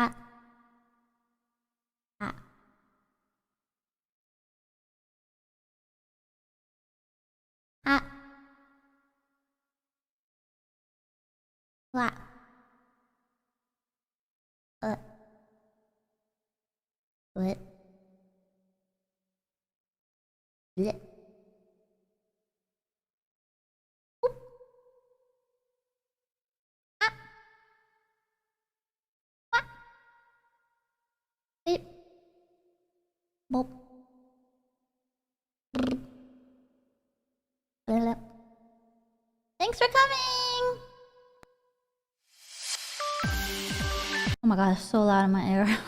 Ah. Ah. Ah. Wow. What? Blech. Oop. Ah. What? Beep. Boop. Blech. Thanks for coming! Oh my god, it's so loud in my ear.